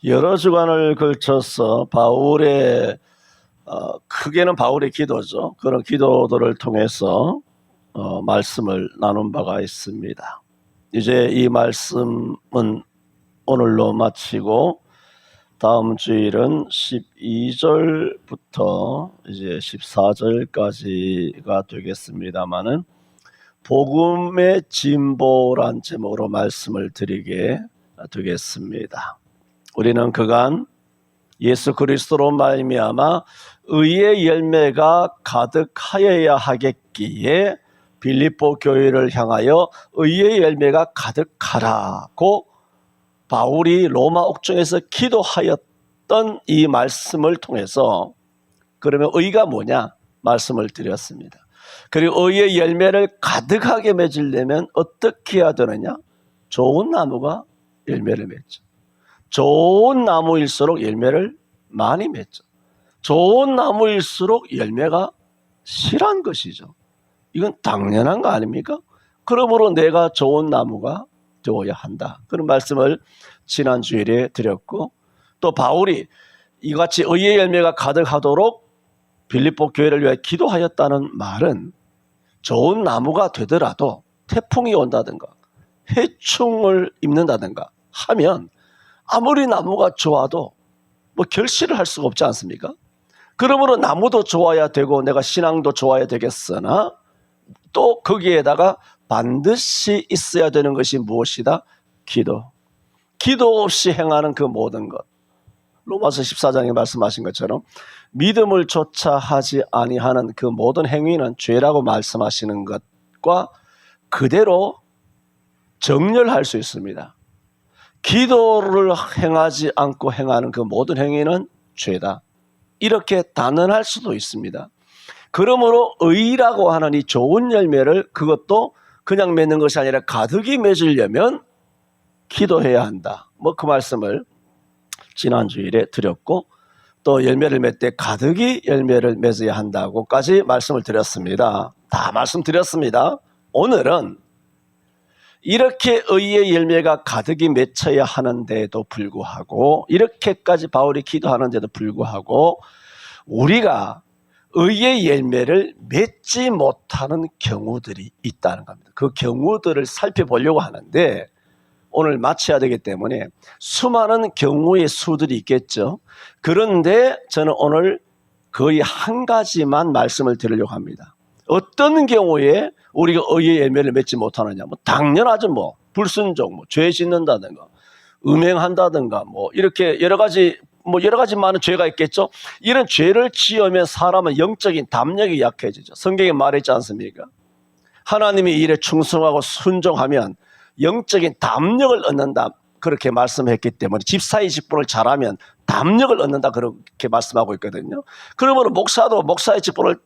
여러 주간을 걸쳐서 바울의 크게는 바울의 기도죠. 그런 기도들을 통해서 말씀을 나눈 바가 있습니다. 이제 이 말씀은 오늘로 마치고 다음 주일은 12절부터 이제 14절까지가 되겠습니다마는 복음의 진보란 제목으로 말씀을 드리게 되겠습니다. 우리는 그간 예수 그리스도로 말미암아 의의 열매가 가득하여야 하겠기에 빌립보 교회를 향하여 의의 열매가 가득하라고 바울이 로마 옥중에서 기도하였던 이 말씀을 통해서 그러면 의가 뭐냐 말씀을 드렸습니다. 그리고 의의 열매를 가득하게 맺으려면 어떻게 해야 되느냐? 좋은 나무가 열매를 맺죠. 좋은 나무일수록 열매를 많이 맺죠. 좋은 나무일수록 열매가 실한 것이죠. 이건 당연한 거 아닙니까? 그러므로 내가 좋은 나무가 되어야 한다. 그런 말씀을 지난 주일에 드렸고, 또 바울이 이같이 의의 열매가 가득하도록 빌립보 교회를 위해 기도하였다는 말은 좋은 나무가 되더라도 태풍이 온다든가 해충을 입는다든가 하면 아무리 나무가 좋아도 뭐 결실을 할 수가 없지 않습니까? 그러므로 나무도 좋아야 되고 내가 신앙도 좋아야 되겠으나 또 거기에다가 반드시 있어야 되는 것이 무엇이다? 기도. 기도 없이 행하는 그 모든 것. 로마서 14장에 말씀하신 것처럼 믿음을 조차 하지 아니하는 그 모든 행위는 죄라고 말씀하시는 것과 그대로 정렬할 수 있습니다. 기도를 행하지 않고 행하는 그 모든 행위는 죄다. 이렇게 단언할 수도 있습니다. 그러므로 의라고 하는 이 좋은 열매를 그것도 그냥 맺는 것이 아니라 가득히 맺으려면 기도해야 한다. 뭐 그 말씀을 지난 주일에 드렸고 또 열매를 맺을 때 가득히 열매를 맺어야 한다고까지 말씀을 드렸습니다. 다 말씀드렸습니다. 오늘은 이렇게 의의 열매가 가득히 맺혀야 하는데도 불구하고 이렇게까지 바울이 기도하는데도 불구하고 우리가 의의 열매를 맺지 못하는 경우들이 있다는 겁니다. 그 경우들을 살펴보려고 하는데 오늘 마쳐야 되기 때문에 수많은 경우의 수들이 있겠죠. 그런데 저는 오늘 거의 한 가지만 말씀을 드리려고 합니다. 어떤 경우에 우리가 의의 열매를 맺지 못하느냐? 뭐 당연하죠. 뭐 불순종, 뭐 죄 짓는다든가, 음행한다든가, 뭐 이렇게 여러 가지 많은 죄가 있겠죠. 이런 죄를 지으면 사람은 영적인 담력이 약해지죠. 성경에 말했지 않습니까? 하나님의 일에 충성하고 순종하면 영적인 담력을 얻는다. 그렇게 말씀했기 때문에 집사의 직분을 잘하면 담력을 얻는다. 그렇게 말씀하고 있거든요. 그러므로 목사도 목사의 직분을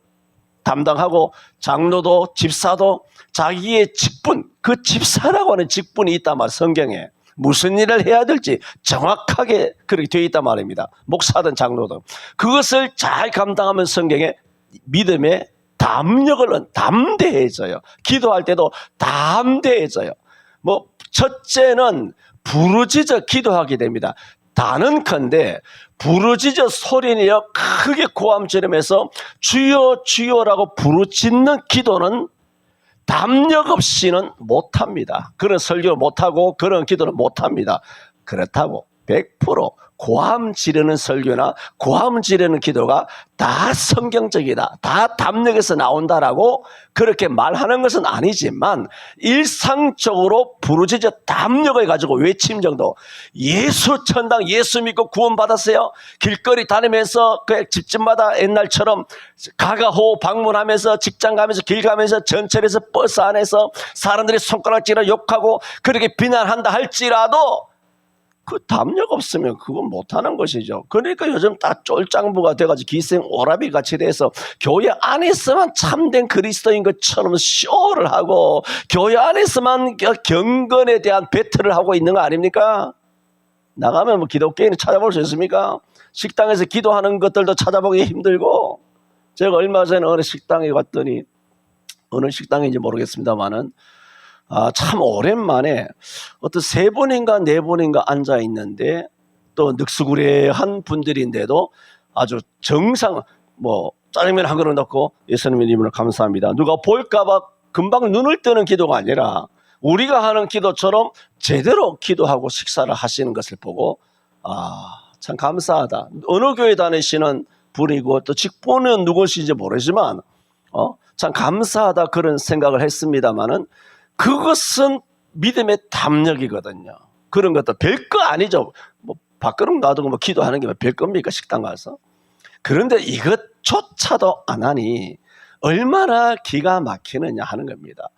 담당하고 장로도 집사도 자기의 직분, 그 집사라고 하는 직분이 있단 말이에요. 성경에 무슨 일을 해야 될지 정확하게 그렇게 되어 있단 말입니다. 목사든 장로든 그것을 잘 감당하면 성경에 믿음의 담력을 담대해져요. 기도할 때도 담대해져요. 뭐 첫째는 부르짖어 기도하게 됩니다. 다는컨대 부르짖어 소리내어 크게 고함 지르면서 주여 주여라고 부르짖는 기도는 담력 없이는 못합니다. 그런 설교를 못하고 그런 기도는 못합니다. 그렇다고 100% 고함 지르는 설교나 고함 지르는 기도가 다 성경적이다, 다 담력에서 나온다라고 그렇게 말하는 것은 아니지만 일상적으로 부르짖어 담력을 가지고 외침 정도, 예수 천당 예수 믿고 구원받았어요. 길거리 다니면서 그 집집마다 옛날처럼 가가호호 방문하면서 직장 가면서 길 가면서 전철에서 버스 안에서 사람들이 손가락질러 욕하고 그렇게 비난한다 할지라도 그 담력 없으면 그건 못하는 것이죠. 그러니까 요즘 다 쫄짱부가 돼가지고 기생 오라비 같이 돼서 교회 안에서만 참된 그리스도인 것처럼 쇼를 하고 교회 안에서만 경건에 대한 배틀을 하고 있는 거 아닙니까? 나가면 뭐 기독교인을 찾아볼 수 있습니까? 식당에서 기도하는 것들도 찾아보기 힘들고, 제가 얼마 전에 어느 식당에 갔더니 어느 식당인지 모르겠습니다만은 참 오랜만에 어떤 3분인가 4분인가 앉아 있는데 또 늑수구레한 분들인데도 아주 정상 짜장면 한 그릇 넣고 예수님의 이름으로 감사합니다. 누가 볼까봐 금방 눈을 뜨는 기도가 아니라 우리가 하는 기도처럼 제대로 기도하고 식사를 하시는 것을 보고 참 감사하다. 어느 교회 다니시는 분이고 또 직분은 누구신지 모르지만 참 감사하다 그런 생각을 했습니다마는 그것은 믿음의 담력이거든요. 그런 것도 별거 아니죠. 밥그릇 놔두고 기도하는 게 별겁니까? 식당 가서. 그런데 이것조차도 안 하니 얼마나 기가 막히느냐 하는 겁니다.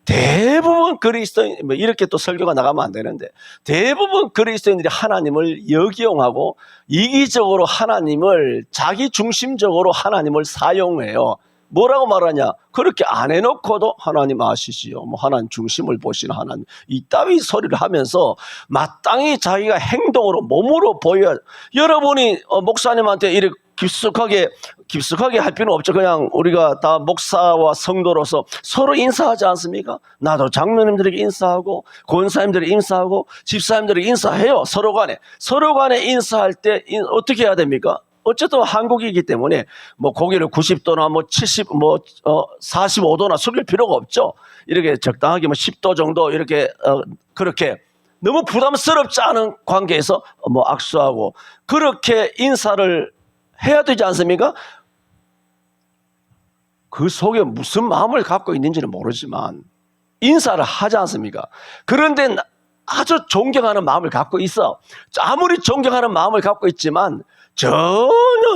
대부분 그리스도인, 이렇게 또 설교가 나가면 안 되는데, 대부분 그리스도인들이 하나님을 역이용하고 이기적으로 하나님을 자기 중심적으로 하나님을 사용해요. 뭐라고 말하냐? 그렇게 안 해놓고도 하나님 아시지요. 하나님 중심을 보시는 하나님. 이따위 소리를 하면서 마땅히 자기가 행동으로 몸으로 보여야. 여러분이 목사님한테 이렇게 깊숙하게 할 필요는 없죠. 그냥 우리가 다 목사와 성도로서 서로 인사하지 않습니까? 나도 장로님들에게 인사하고 권사님들에게 인사하고 집사님들에게 인사해요. 서로 간에 인사할 때 어떻게 해야 됩니까? 어쨌든 한국이기 때문에 고기를 90도나 70, 45도나 숙일 필요가 없죠. 이렇게 적당하게 10도 정도 이렇게 그렇게 너무 부담스럽지 않은 관계에서 악수하고 그렇게 인사를 해야 되지 않습니까? 그 속에 무슨 마음을 갖고 있는지는 모르지만 인사를 하지 않습니까? 그런데 아주 존경하는 마음을 갖고 있어. 아무리 존경하는 마음을 갖고 있지만 전혀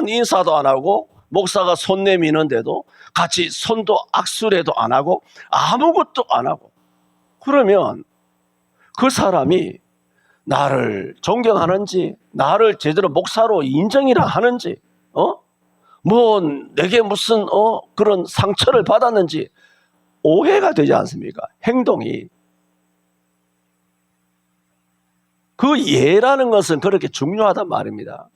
인사도 안 하고 목사가 손 내미는데도 같이 손도 악수라도 안 하고 아무것도 안 하고 그러면 그 사람이 나를 존경하는지 나를 제대로 목사로 인정이라 하는지 내게 무슨 그런 상처를 받았는지 오해가 되지 않습니까? 행동이. 그 예라는 것은 그렇게 중요하단 말입니다.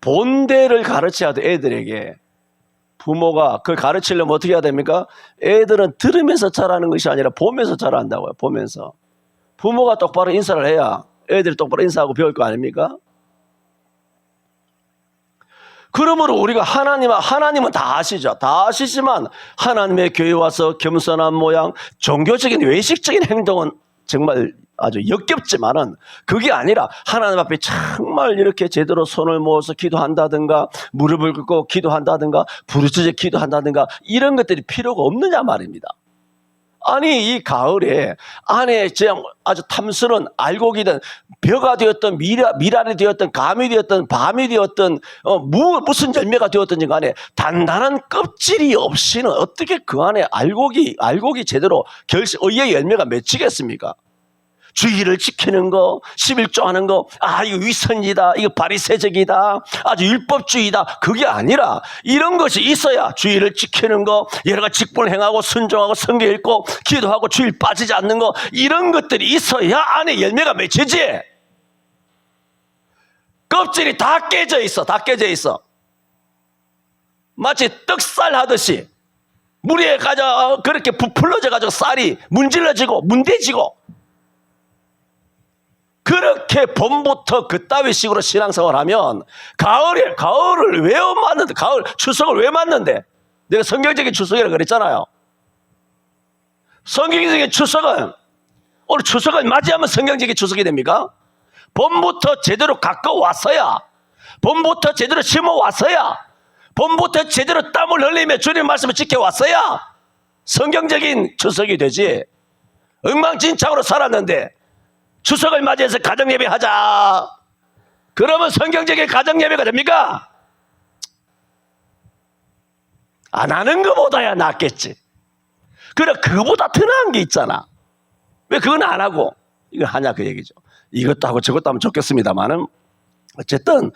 본대를 가르쳐야 돼. 애들에게 부모가 그걸 가르치려면 어떻게 해야 됩니까? 애들은 들으면서 자라는 것이 아니라 보면서 자란다고요. 보면서. 부모가 똑바로 인사를 해야 애들이 똑바로 인사하고 배울 거 아닙니까? 그러므로 우리가 하나님은 다 아시죠. 다 아시지만 하나님의 교회에 와서 겸손한 모양, 종교적인 외식적인 행동은 정말 아주 역겹지만은 그게 아니라 하나님 앞에 정말 이렇게 제대로 손을 모아서 기도한다든가 무릎을 꿇고 기도한다든가 부르짖어 기도한다든가 이런 것들이 필요가 없느냐 말입니다. 아니 이 가을에 안에 아주 탐스런 알곡이든 벼가 되었던 미랄이 되었던 감이 되었던 밤이 되었던 무슨 열매가 되었든지 간에 단단한 껍질이 없이는 어떻게 그 안에 알곡이 제대로 의의 열매가 맺히겠습니까? 주의를 지키는 거, 11조 하는 거, 이거 위선이다, 이거 바리새적이다, 아주 율법주의다. 그게 아니라 이런 것이 있어야 주의를 지키는 거, 여러 가지 직분을 행하고 순종하고 성경 읽고 기도하고 주일 빠지지 않는 거 이런 것들이 있어야 안에 열매가 맺히지. 껍질이 다 깨져 있어. 마치 떡살 하듯이 물에 그렇게 부풀러져 가지고 쌀이 문질러지고 문대지고 그렇게 봄부터 그따위 식으로 신앙생활을 하면 가을을 왜 맞는데? 추석을 왜 맞는데? 내가 성경적인 추석이라고 그랬잖아요. 성경적인 추석은 오늘 추석을 맞이하면 성경적인 추석이 됩니까? 봄부터 제대로 가까워왔어야, 봄부터 제대로 심어왔어야, 봄부터 제대로 땀을 흘리며 주님의 말씀을 지켜왔어야 성경적인 추석이 되지. 엉망진창으로 살았는데 추석을 맞이해서 가정예배 하자. 그러면 성경적인 가정예배가 됩니까? 안 하는 것보다야 낫겠지. 그래, 그보다 더 나은 게 있잖아. 왜 그건 안 하고 이걸 하냐 그 얘기죠. 이것도 하고 저것도 하면 좋겠습니다만은 어쨌든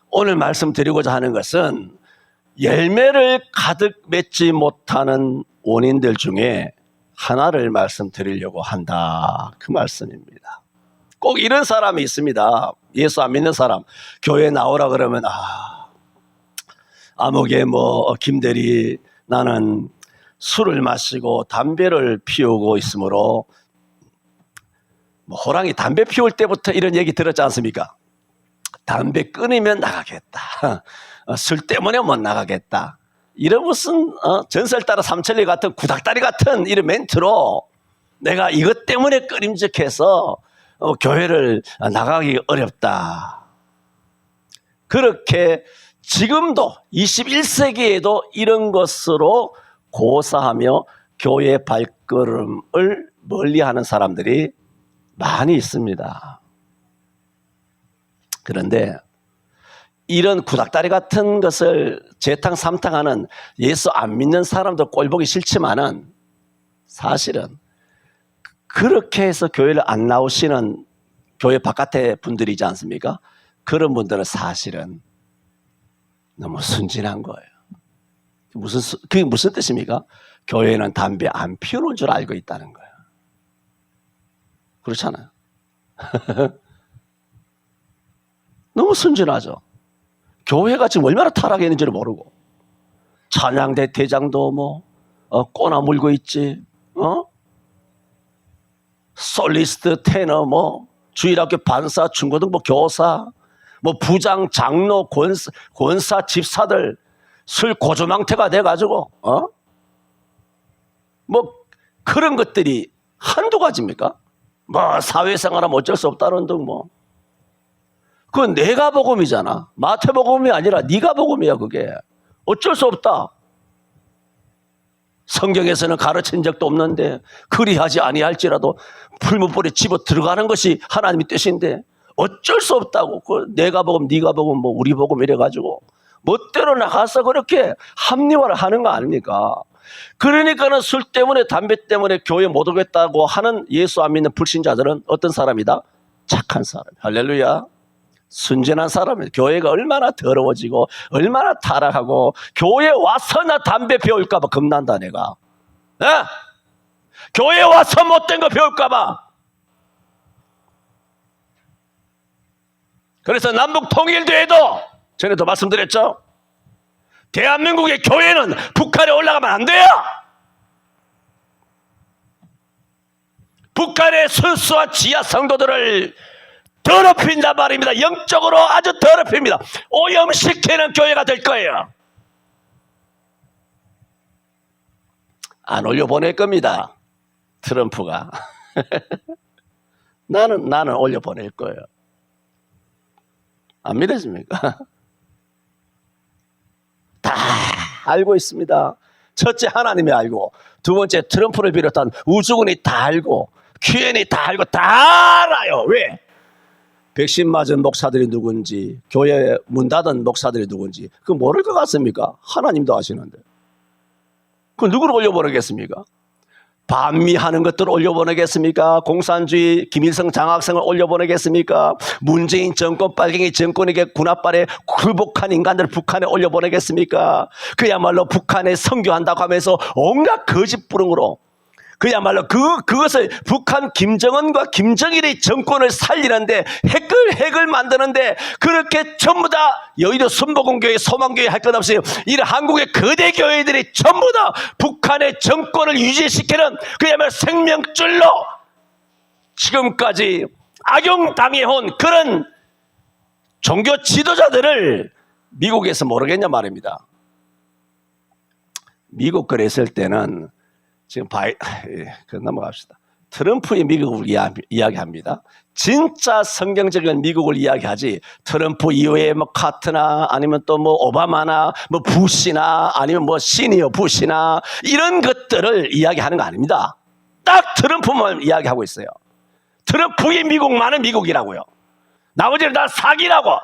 오늘 말씀드리고자 하는 것은 열매를 가득 맺지 못하는 원인들 중에 하나를 말씀드리려고 한다. 그 말씀입니다. 꼭 이런 사람이 있습니다. 예수 안 믿는 사람. 교회 나오라 그러면 아무개 김대리 나는 술을 마시고 담배를 피우고 있으므로 뭐 호랑이 담배 피울 때부터 이런 얘기 들었지 않습니까? 담배 끊으면 나가겠다. 술 때문에 못 나가겠다. 이런 무슨 전설 따라 삼천리 같은 구닥다리 같은 이런 멘트로 내가 이것 때문에 끊임직해서 교회를 나가기 어렵다. 그렇게 지금도 21세기에도 이런 것으로 고사하며 교회 발걸음을 멀리하는 사람들이 많이 있습니다. 그런데 이런 구닥다리 같은 것을 재탕삼탕하는 예수 안 믿는 사람도 꼴보기 싫지만은 사실은 그렇게 해서 교회를 안 나오시는 교회 바깥의 분들이지 않습니까? 그런 분들은 사실은 너무 순진한 거예요. 그게 무슨 뜻입니까? 교회는 담배 안 피우는 줄 알고 있다는 거예요. 그렇잖아요. 너무 순진하죠. 교회가 지금 얼마나 타락했는지를 모르고 찬양대 대장도 뭐 꼬나 물고 있지, 솔리스트, 테너, 뭐 주일학교 반사, 중고등부 교사, 뭐 부장, 장로, 권사, 집사들 술 고조망태가 돼가지고 뭐 그런 것들이 한두 가지입니까? 뭐 사회생활하면 어쩔 수 없다는 등 뭐. 그건 내가 복음이잖아. 마태복음이 아니라 네가 복음이야. 그게 어쩔 수 없다. 성경에서는 가르친 적도 없는데 그리하지 아니할지라도 풀무불에 집어 들어가는 것이 하나님의 뜻인데 어쩔 수 없다고. 그 내가 복음, 네가 복음, 뭐 우리 복음 이래가지고 멋대로 나가서 그렇게 합리화를 하는 거 아닙니까? 그러니까는 술 때문에 담배 때문에 교회 못 오겠다고 하는 예수 안 믿는 불신자들은 어떤 사람이다? 착한 사람. 할렐루야. 순진한 사람이에요. 교회가 얼마나 더러워지고 얼마나 타락하고 교회 와서 나 담배 피울까 봐 겁난다 내가. 교회 와서 못된 거 피울까 봐. 그래서 남북 통일대회도 전에도 말씀드렸죠. 대한민국의 교회는 북한에 올라가면 안 돼요. 북한의 순수한 지하 성도들을 더럽힌단 말입니다. 영적으로 아주 더럽힙니다. 오염시키는 교회가 될 거예요. 안 올려보낼 겁니다. 트럼프가. 나는 올려보낼 거예요. 안 믿으십니까? 다 알고 있습니다. 첫째 하나님이 알고, 두 번째 트럼프를 비롯한 우주군이 다 알고, QN이 다 알고, 다 알아요. 왜? 백신 맞은 목사들이 누군지, 교회 문 닫은 목사들이 누군지 그거 모를 것 같습니까? 하나님도 아시는데. 그 누구를 올려보내겠습니까? 반미하는 것들을 올려보내겠습니까? 공산주의 김일성 장학생을 올려보내겠습니까? 문재인 정권 빨갱이 정권에게 군합발에 굴복한 인간들을 북한에 올려보내겠습니까? 그야말로 북한에 선교한다고 하면서 온갖 거짓부릉으로 그야말로 그것을 북한 김정은과 김정일의 정권을 살리는데 핵을 만드는데 그렇게 전부 다 여의도 순복음교회 소망교회 할 것 없이 이 한국의 거대 교회들이 전부 다 북한의 정권을 유지시키는 그야말로 생명줄로 지금까지 악용당해온 그런 종교 지도자들을 미국에서 모르겠냐 말입니다. 미국 그랬을 때는 지금 넘어갑시다. 트럼프의 미국을 이야기합니다. 진짜 성경적인 미국을 이야기하지 트럼프 이후에 뭐 카트나 아니면 또 뭐 오바마나 뭐 부시나 아니면 뭐 시니어 부시나 이런 것들을 이야기하는 거 아닙니다. 딱 트럼프만 이야기하고 있어요. 트럼프의 미국만은 미국이라고요. 나머지는 다 사기라고.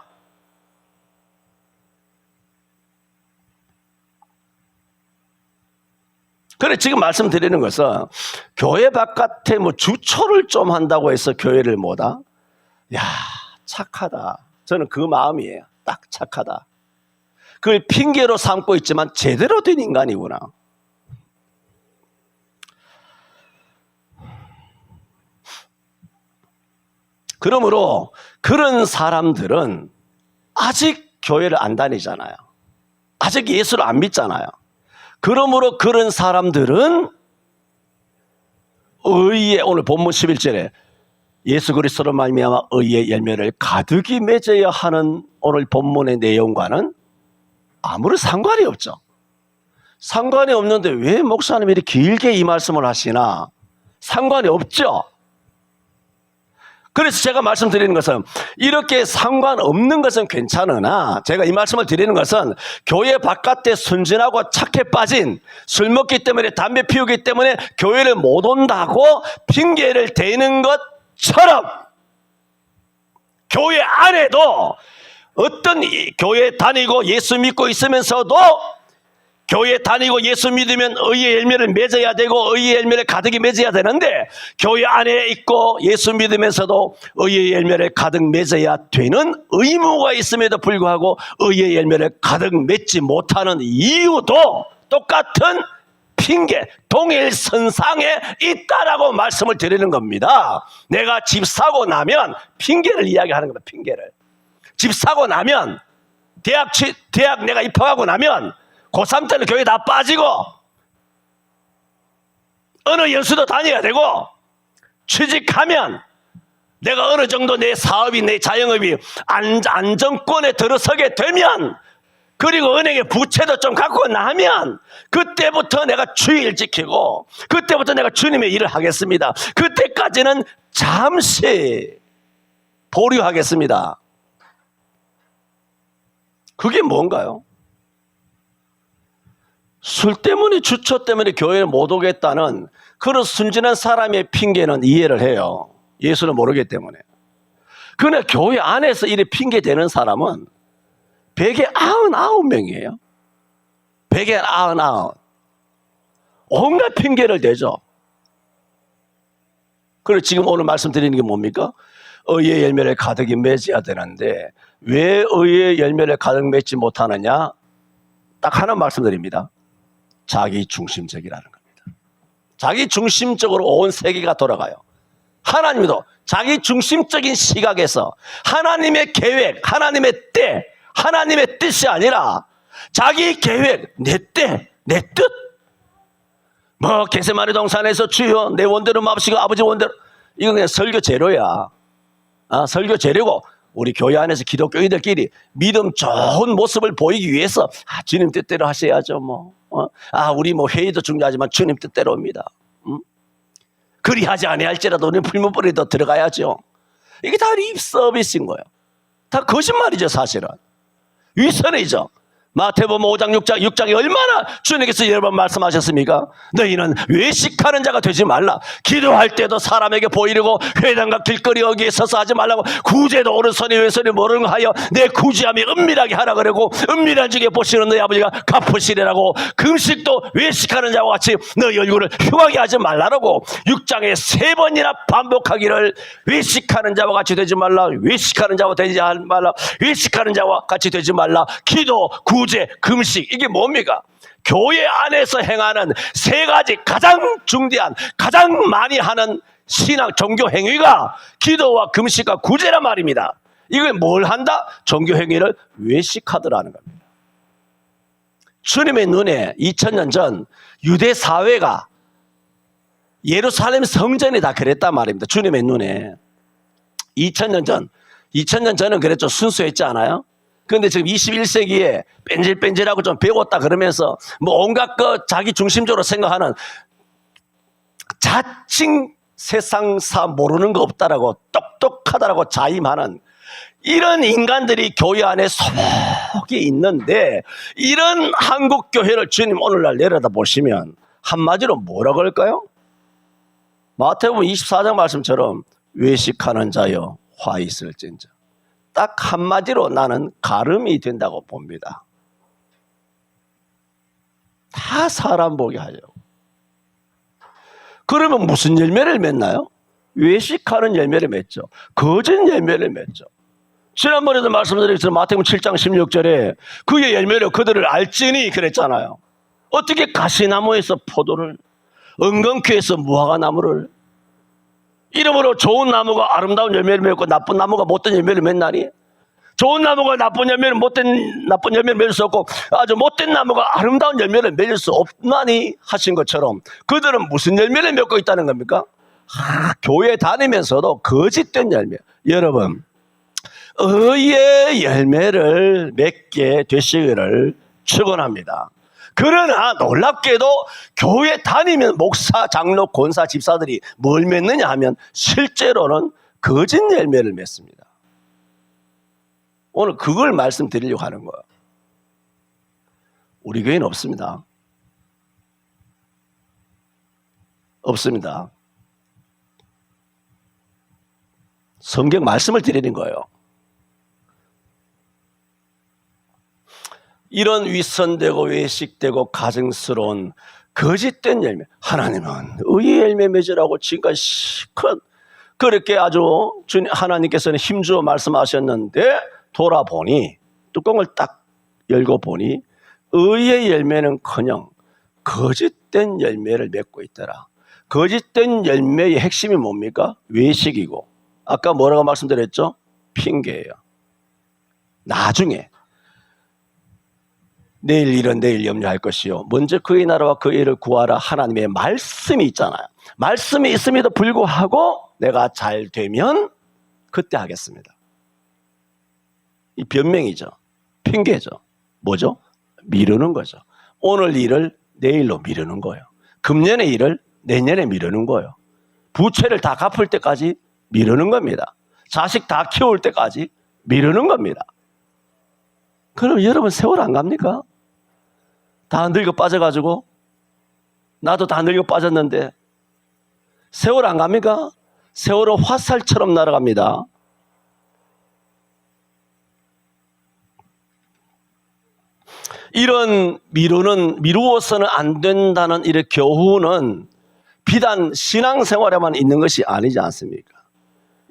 그래 지금 말씀드리는 것은 교회 바깥에 뭐 주초를 좀 한다고 해서 교회를 못하? 야 착하다. 저는 그 마음이에요. 딱 착하다. 그걸 핑계로 삼고 있지만 제대로 된 인간이구나. 그러므로 그런 사람들은 아직 교회를 안 다니잖아요. 아직 예수를 안 믿잖아요. 그러므로 그런 사람들은 의에 오늘 본문 11절에 예수 그리스도로 말미암아 의의 열매를 가득히 맺어야 하는 오늘 본문의 내용과는 아무런 상관이 없죠. 상관이 없는데 왜 목사님이 이렇게 길게 이 말씀을 하시나? 상관이 없죠. 그래서 제가 말씀드리는 것은 이렇게 상관없는 것은 괜찮으나 제가 이 말씀을 드리는 것은 교회 바깥에 순진하고 착해 빠진 술 먹기 때문에 담배 피우기 때문에 교회를 못 온다고 핑계를 대는 것처럼 교회 안에도 어떤 교회 다니고 예수 믿고 있으면서도 교회 다니고 예수 믿으면 의의 열매를 맺어야 되고 의의 열매를 가득히 맺어야 되는데 교회 안에 있고 예수 믿으면서도 의의 열매를 가득 맺어야 되는 의무가 있음에도 불구하고 의의 열매를 가득 맺지 못하는 이유도 똑같은 핑계, 동일선상에 있다라고 말씀을 드리는 겁니다. 내가 집 사고 나면 핑계를 이야기하는 겁니다. 핑계를. 집 사고 나면 대학 내가 입학하고 나면 고3 때는 교회 다 빠지고 어느 연수도 다녀야 되고 취직하면 내가 어느 정도 내 사업이 내 자영업이 안정권에 들어서게 되면 그리고 은행에 부채도 좀 갖고 나면 그때부터 내가 주의를 지키고 그때부터 내가 주님의 일을 하겠습니다. 그때까지는 잠시 보류하겠습니다. 그게 뭔가요? 술 때문에 주초 때문에 교회에 못 오겠다는 그런 순진한 사람의 핑계는 이해를 해요. 예수를 모르기 때문에. 그러나 교회 안에서 이렇게 핑계 대는 사람은 199명이에요. 199. 온갖 핑계를 대죠. 그리고 지금 오늘 말씀드리는 게 뭡니까? 의의 열매를 가득히 맺어야 되는데 왜 의의 열매를 가득 맺지 못하느냐? 딱 하나 말씀드립니다. 자기 중심적이라는 겁니다. 자기 중심적으로 온 세계가 돌아가요. 하나님도 자기 중심적인 시각에서 하나님의 계획, 하나님의 때, 하나님의 뜻이 아니라 자기 계획, 내 때, 내 뜻. 뭐 겟세마네 동산에서 주여 내 원대로 마시고 아버지 원대로. 이건 그냥 설교 재료야. 설교 재료고 우리 교회 안에서 기독교인들끼리 믿음 좋은 모습을 보이기 위해서 주님 뜻대로 하셔야죠 뭐. 우리 뭐 회의도 중요하지만 주님 뜻대로입니다. 그리하지 아니할지라도 우리는 풀무불에 더 들어가야죠. 이게 다 립 서비스인 거예요. 다 거짓말이죠 사실은. 위선이죠. 마태복음 5장 6장에 얼마나 주님께서 여러 번 말씀하셨습니까? 너희는 외식하는 자가 되지 말라. 기도할 때도 사람에게 보이려고 회당과 길거리 여기에 서서 하지 말라고 구제도 오른손이 왼손이 모르는 거 하여 내 구제함이 은밀하게 하라 그러고 은밀한 중에 보시는 너희 아버지가 갚으시리라고 금식도 외식하는 자와 같이 너희 얼굴을 흉하게 하지 말라라고 6장에 3번이나 반복하기를 외식하는 자와 같이 되지 말라. 외식하는 자와 되지 말라. 외식하는 자와 같이 되지 말라. 기도, 구제, 금식 이게 뭡니까? 교회 안에서 행하는 3가지 가장 중대한 가장 많이 하는 신앙 종교 행위가 기도와 금식과 구제란 말입니다. 이걸 뭘 한다? 종교 행위를 외식하더라는 겁니다. 주님의 눈에 2000년 전 유대 사회가 예루살렘 성전이 다 그랬단 말입니다. 주님의 눈에 2000년 전은 그랬죠. 순수했지 않아요? 그런데 지금 21세기에 뺀질뺀질하고 좀 배웠다 그러면서 뭐 온갖 것 자기 중심적으로 생각하는 자칭 세상사 모르는 거 없다라고 똑똑하다라고 자임하는 이런 인간들이 교회 안에 소복이 있는데 이런 한국 교회를 주님 오늘날 내려다 보시면 한마디로 뭐라고 할까요? 마태복음 24장 말씀처럼 외식하는 자여 화 있을진저. 딱 한마디로 나는 가름이 된다고 봅니다. 다 사람 보게 하려고. 그러면 무슨 열매를 맺나요? 외식하는 열매를 맺죠. 거짓 열매를 맺죠. 지난번에도 말씀드렸지만 마태복음 7장 16절에 그의 열매로 그들을 알지니 그랬잖아요. 어떻게 가시나무에서 포도를, 은근퀴에서 무화과나무를, 이름으로 좋은 나무가 아름다운 열매를 맺고 나쁜 나무가 못된 열매를 맺나니? 좋은 나무가 나쁜 열매를 나쁜 열매를 맺을 수 없고 아주 못된 나무가 아름다운 열매를 맺을 수 없나니 하신 것처럼 그들은 무슨 열매를 맺고 있다는 겁니까? 교회 다니면서도 거짓된 열매. 여러분, 의의 열매를 맺게 되시기를 축원합니다. 그러나 놀랍게도 교회 다니면 목사, 장로, 권사, 집사들이 뭘 맺느냐 하면 실제로는 거짓 열매를 맺습니다. 오늘 그걸 말씀드리려고 하는 거예요. 우리 교회는 없습니다. 없습니다. 성경 말씀을 드리는 거예요. 이런 위선되고 외식되고 가증스러운 거짓된 열매, 하나님은 의의 열매 맺으라고 지금까지 실컷 그렇게 아주 하나님께서는 힘주어 말씀하셨는데 돌아보니, 뚜껑을 딱 열고 보니 의의 열매는커녕 거짓된 열매를 맺고 있더라. 거짓된 열매의 핵심이 뭡니까? 외식이고, 아까 뭐라고 말씀드렸죠? 핑계예요. 나중에 내일 일은 내일 염려할 것이요 먼저 그의 나라와 그의 일을 구하라. 하나님의 말씀이 있잖아요. 말씀이 있음에도 불구하고 내가 잘 되면 그때 하겠습니다. 이 변명이죠. 핑계죠. 뭐죠? 미루는 거죠. 오늘 일을 내일로 미루는 거예요. 금년의 일을 내년에 미루는 거예요. 부채를 다 갚을 때까지 미루는 겁니다. 자식 다 키울 때까지 미루는 겁니다. 그럼 여러분 세월 안 갑니까? 다 늙어 빠져가지고, 나도 다 늙어 빠졌는데 세월 안 갑니까? 세월은 화살처럼 날아갑니다. 이런 미루어서는 안 된다는 이 교훈은 비단 신앙생활에만 있는 것이 아니지 않습니까?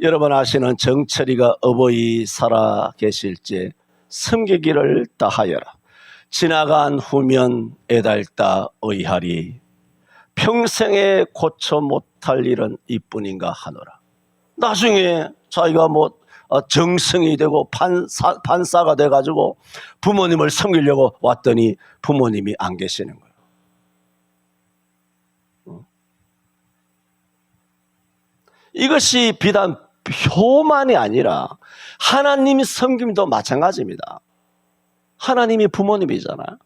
여러분 아시는 정철이가 어버이 살아 계실지 섬기기를 다하여라. 지나간 후면 애달다 의하리. 평생에 고쳐 못할 일은 이뿐인가 하노라. 나중에 자기가 정승이 되고 판사가 돼가지고 부모님을 섬기려고 왔더니 부모님이 안 계시는 거예요. 이것이 비단 표만이 아니라 하나님 섬김도 마찬가지입니다. 하나님이 부모님이잖아요.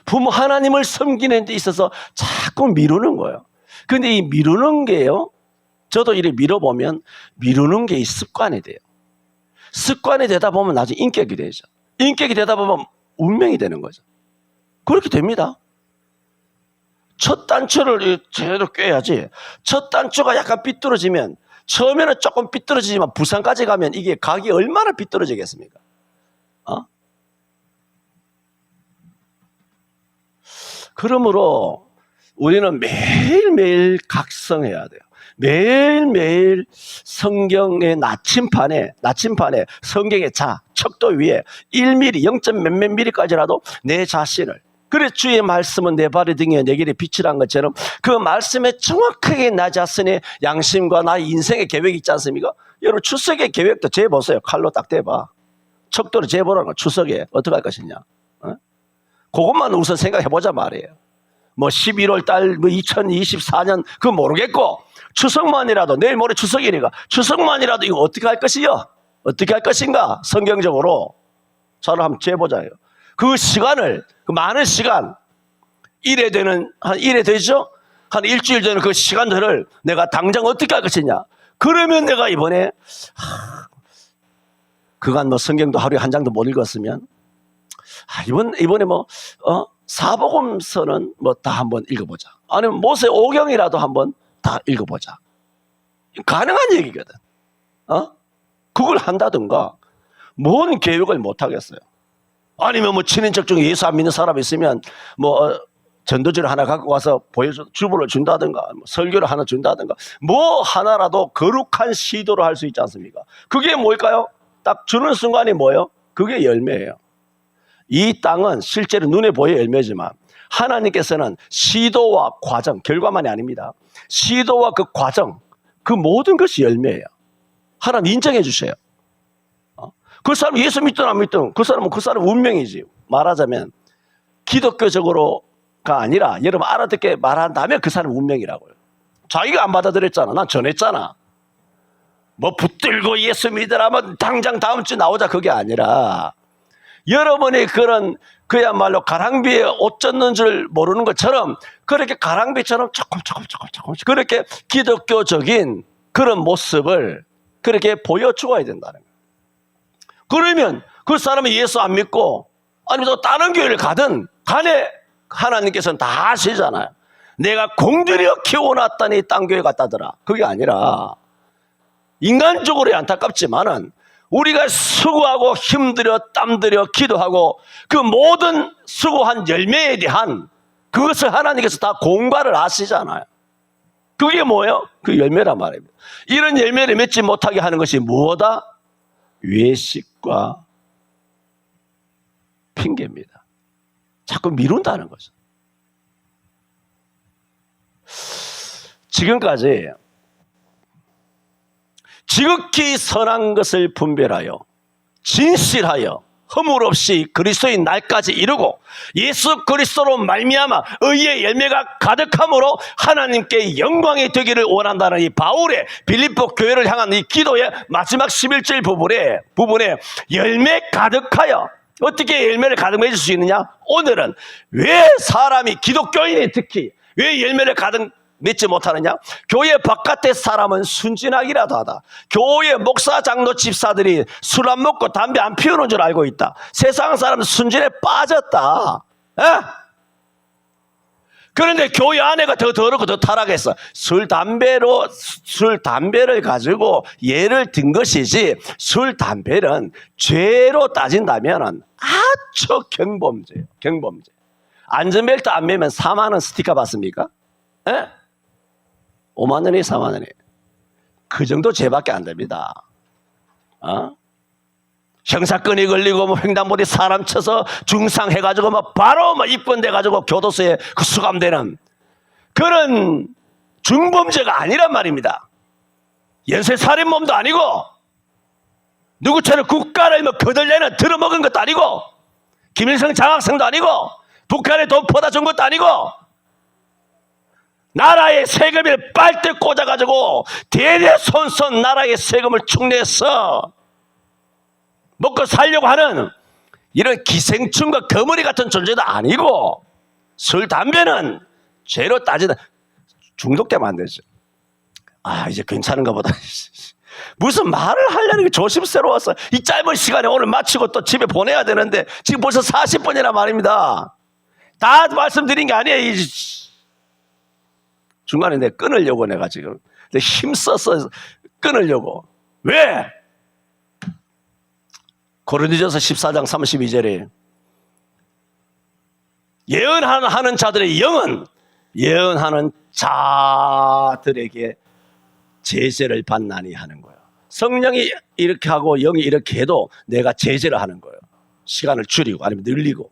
하나님을 섬기는 데 있어서 자꾸 미루는 거예요. 근데 이 미루는 게요, 저도 이렇게 미뤄보면 미루는 게 습관이 돼요. 습관이 되다 보면 나중에 인격이 되죠. 인격이 되다 보면 운명이 되는 거죠. 그렇게 됩니다. 첫 단추를 제대로 꿰야지. 첫 단추가 약간 삐뚤어지면, 처음에는 조금 삐뚤어지지만 부산까지 가면 이게 각이 얼마나 삐뚤어지겠습니까? 그러므로 우리는 매일매일 각성해야 돼요. 매일매일 성경의 나침판에 성경의 척도 위에 1mm, 0. 몇몇 mm까지라도 내 자신을, 그래 주의 말씀은 내 발의 등에 내 길의 빛이란 것처럼 그 말씀에 정확하게 나 자신의 양심과 나의 인생의 계획이 있지 않습니까? 여러분 추석의 계획도 재보세요. 칼로 딱 대봐. 척도로 재보라는 거. 추석에 어떻게 할 것이냐. 그것만 우선 생각해보자 말이에요. 11월 달 2024년 그거 모르겠고, 추석만이라도, 내일 모레 추석이니까 추석만이라도 이거 어떻게 할 것이요? 어떻게 할 것인가? 성경적으로 잘 한번 재보자요. 그 시간을, 그 많은 시간, 한 일에 되죠? 한 일주일 되는 그 시간들을 내가 당장 어떻게 할 것이냐? 그러면 내가 이번에 그간 성경도 하루에 한 장도 못 읽었으면 이번에 사복음서는 다 한번 읽어보자. 아니면 모세 오경이라도 한번 다 읽어보자. 가능한 얘기거든. 그걸 한다든가, 뭔 계획을 못 하겠어요. 아니면 친인척 중에 예수 안 믿는 사람이 있으면 전도지를 하나 갖고 와서 주보를 준다든가, 설교를 하나 준다든가, 하나라도 거룩한 시도를 할 수 있지 않습니까? 그게 뭘까요? 딱 주는 순간이 뭐예요? 그게 열매예요. 이 땅은 실제로 눈에 보여 열매지만 하나님께서는 시도와 과정, 결과만이 아닙니다. 시도와 그 과정, 그 모든 것이 열매예요. 하나님 인정해 주세요. 그 사람 예수 믿든 안 믿든 그 사람은 운명이지. 말하자면 기독교적으로가 아니라 여러분 알아듣게 말한다면 그 사람은 운명이라고요. 자기가 안 받아들였잖아. 난 전했잖아. 뭐 붙들고 예수 믿으라면 당장 다음 주 나오자, 그게 아니라 여러분이 그런 그야말로 가랑비에 옷 젖는 줄 모르는 것처럼 그렇게 가랑비처럼 조금씩 그렇게 기독교적인 그런 모습을 그렇게 보여주어야 된다는 거예요. 그러면 그 사람이 예수 안 믿고 아니면 또 다른 교회를 가든 간에 하나님께서는 다 아시잖아요. 내가 공들여 키워놨다니 딴 교회 갔다더라. 그게 아니라 인간적으로 안타깝지만은 우리가 수고하고 힘들여 땀들여 기도하고 그 모든 수고한 열매에 대한 그것을 하나님께서 다 공과를 아시잖아요. 그게 뭐예요? 그 열매란 말입니다. 이런 열매를 맺지 못하게 하는 것이 무엇이다? 외식과 핑계입니다. 자꾸 미룬다는 거죠. 지금까지 지극히 선한 것을 분별하여 진실하여 허물 없이 그리스도의 날까지 이루고 예수 그리스도로 말미암아 의의 열매가 가득함으로 하나님께 영광이 되기를 원한다는 이 바울의 빌립보 교회를 향한 이 기도의 마지막 11절 부분에 열매 가득하여 어떻게 열매를 가득 맺을 수 있느냐? 오늘은 왜 사람이 기독교인이 특히 왜 열매를 가득 맺지 못하느냐? 교회 바깥의 사람은 순진하기라도 하다. 교회 목사, 장로, 집사들이 술 안 먹고 담배 안 피우는 줄 알고 있다. 세상 사람은 순진에 빠졌다. 에? 그런데 교회 안에가 더 더럽고 더 타락했어. 술, 담배를 가지고 예를 든 것이지 술, 담배는 죄로 따진다면 아주 경범죄예요. 경범죄. 안전벨트 안 매면 4만 원 스티커 받습니까? 에? 5만 원이 4만 원이 그 정도 죄밖에 안 됩니다. 형사건이 걸리고 뭐 횡단보도에 사람 쳐서 중상해가지고 뭐 바로 뭐 입건돼가지고 교도소에 그 수감되는 그런 중범죄가 아니란 말입니다. 연쇄살인범도 아니고 누구처럼 국가를 뭐 거들내는 들어먹은 것도 아니고 김일성 장학생도 아니고 북한에 돈 퍼다 준 것도 아니고 나라의 세금을 빨대 꽂아가지고 대대손손 나라의 세금을 축내서 먹고 살려고 하는 이런 기생충과 거머리 같은 존재도 아니고 술, 담배는 죄로 따지다 중독되면 안 되죠. 이제 괜찮은가 보다. 무슨 말을 하려는 게 조심스러워서 이 짧은 시간에 오늘 마치고 또 집에 보내야 되는데 지금 벌써 40분이나 말입니다. 다 말씀드린 게 아니에요. 중간에 내가 끊으려고 내가 지금 힘써서 끊으려고. 왜? 고린도전서 14장 32절에 예언하는 자들의 영은 예언하는 자들에게 제재를 받나니 하는 거예요. 성령이 이렇게 하고 영이 이렇게 해도 내가 제재를 하는 거예요. 시간을 줄이고 아니면 늘리고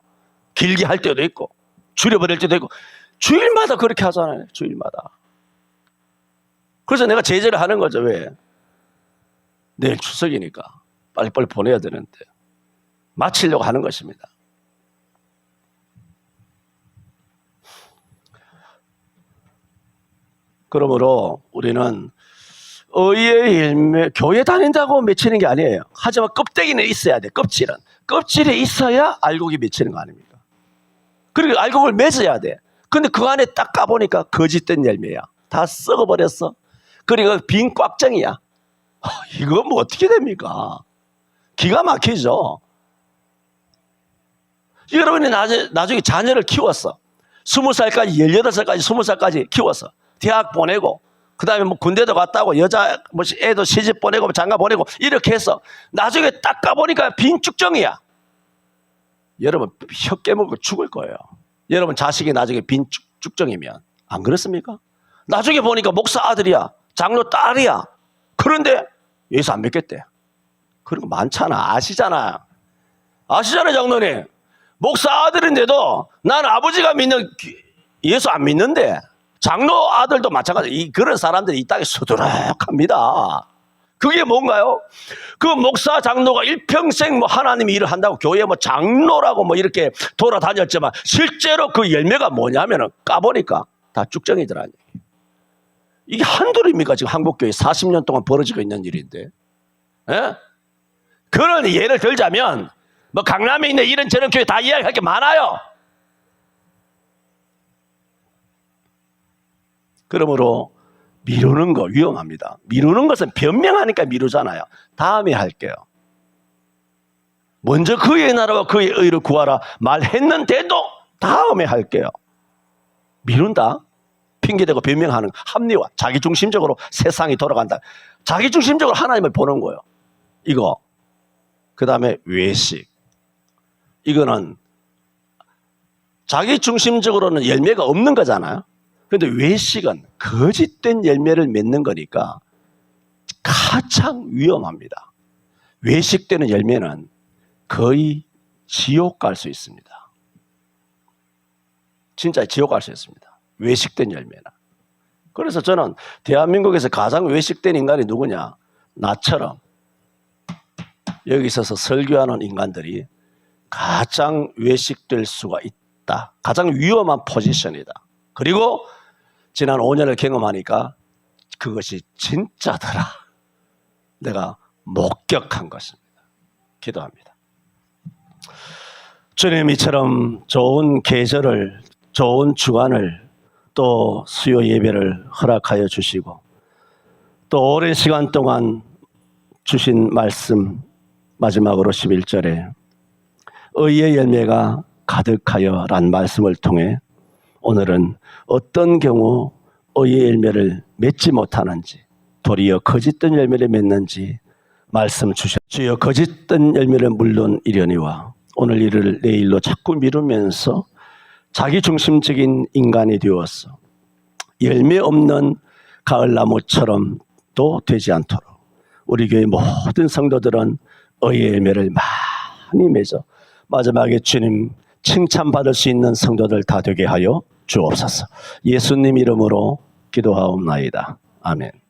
길게 할 때도 있고 줄여버릴 때도 있고 주일마다 그렇게 하잖아요. 주일마다. 그래서 내가 제재를 하는 거죠. 왜? 내일 추석이니까 빨리빨리 보내야 되는데 마치려고 하는 것입니다. 그러므로 우리는 의의 열매, 교회 다닌다고 맺히는 게 아니에요. 하지만 껍데기는 있어야 돼. 껍질이 있어야 알곡이 맺히는 거 아닙니까? 그리고 알곡을 맺어야 돼. 근데 그 안에 딱 까보니까 거짓된 열매야. 다 썩어버렸어. 그리고 빈 꽉정이야. 이거 뭐 어떻게 됩니까? 기가 막히죠. 여러분이 나중에 자녀를 키웠어. 20살까지, 18살까지, 20살까지 키웠어. 대학 보내고, 그 다음에 뭐 군대도 갔다 오고, 여자, 뭐 애도 시집 보내고, 장가 보내고, 이렇게 해서 나중에 딱 까보니까 빈 쭉정이야. 여러분, 혀 깨물고 죽을 거예요. 여러분 자식이 나중에 빈 쭉정이면. 안 그렇습니까? 나중에 보니까 목사 아들이야. 장로 딸이야. 그런데 예수 안 믿겠대. 그런 거 많잖아. 아시잖아요, 장로님. 목사 아들인데도 나는 아버지가 믿는 예수 안 믿는데 장로 아들도 마찬가지. 그런 사람들이 이 땅에 수두룩합니다. 그게 뭔가요? 그 목사 장로가 일평생 뭐 하나님이 일을 한다고 교회 뭐 장로라고 뭐 이렇게 돌아다녔지만 실제로 그 열매가 뭐냐면은 까보니까 다 쭉정이더라니. 이게 한둘입니까? 지금 한국교회 40년 동안 벌어지고 있는 일인데. 예? 그런 예를 들자면 뭐 강남에 있는 이런저런 교회 다 이야기할 게 많아요. 그러므로 미루는 거 위험합니다. 미루는 것은 변명하니까 미루잖아요. 다음에 할게요. 먼저 그의 나라와 그의 의를 구하라 말했는데도 다음에 할게요. 미룬다? 핑계대고 변명하는 합리화, 자기중심적으로 세상이 돌아간다. 자기중심적으로 하나님을 보는 거예요. 이거. 그 다음에 외식. 이거는 자기중심적으로는 열매가 없는 거잖아요. 그런데 외식은 거짓된 열매를 맺는 거니까 가장 위험합니다. 외식되는 열매는 거의 지옥 갈 수 있습니다. 진짜 지옥 갈 수 있습니다. 외식된 열매는. 그래서 저는 대한민국에서 가장 외식된 인간이 누구냐? 나처럼 여기 있어서 설교하는 인간들이 가장 외식될 수가 있다. 가장 위험한 포지션이다. 그리고 지난 5년을 경험하니까 그것이 진짜더라. 내가 목격한 것입니다. 기도합니다. 주님, 이처럼 좋은 계절을, 좋은 주간을, 또 수요 예배를 허락하여 주시고 또 오랜 시간 동안 주신 말씀, 마지막으로 11절에 의의 열매가 가득하여 란 말씀을 통해 오늘은 어떤 경우 의의 열매를 맺지 못하는지, 도리어 거짓된 열매를 맺는지 말씀 주셨. 주여, 거짓된 열매를 물론 이려니와 오늘 일을 내일로 자꾸 미루면서 자기중심적인 인간이 되어서 열매 없는 가을나무처럼도 되지 않도록 우리 교회 모든 성도들은 의의 열매를 많이 맺어 마지막에 주님 칭찬받을 수 있는 성도들 다 되게 하여 주옵소서. 예수님 이름으로 기도하옵나이다. 아멘.